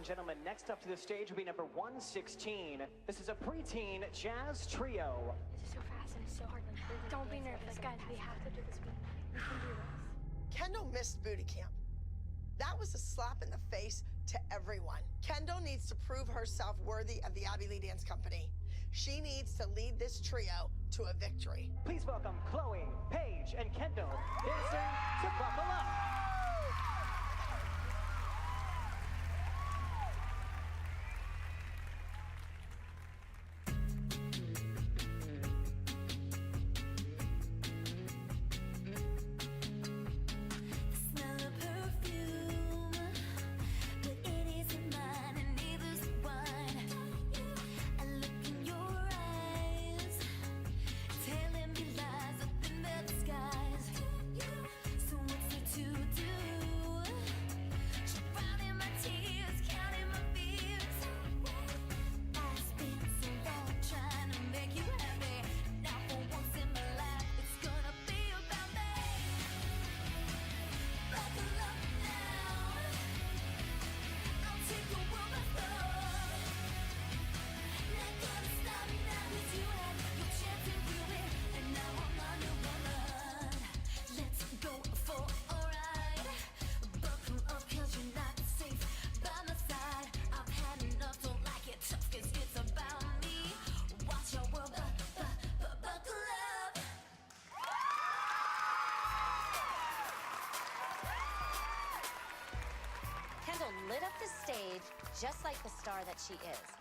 and gentlemen, next up to the stage will be number 116. This is a preteen jazz trio. This is so fast and it's so hard. Don't be nervous, guys. We have to do this. We can do this. Kendall missed booty camp. That was a slap in the face to everyone. Kendall needs to prove herself worthy of the Abbey Lee Dance Company. She needs to lead this trio to a victory. Please welcome Chloe, Paige, and Kendall dancing to Buckle Up. Kendall lit up the stage just like the star that she is.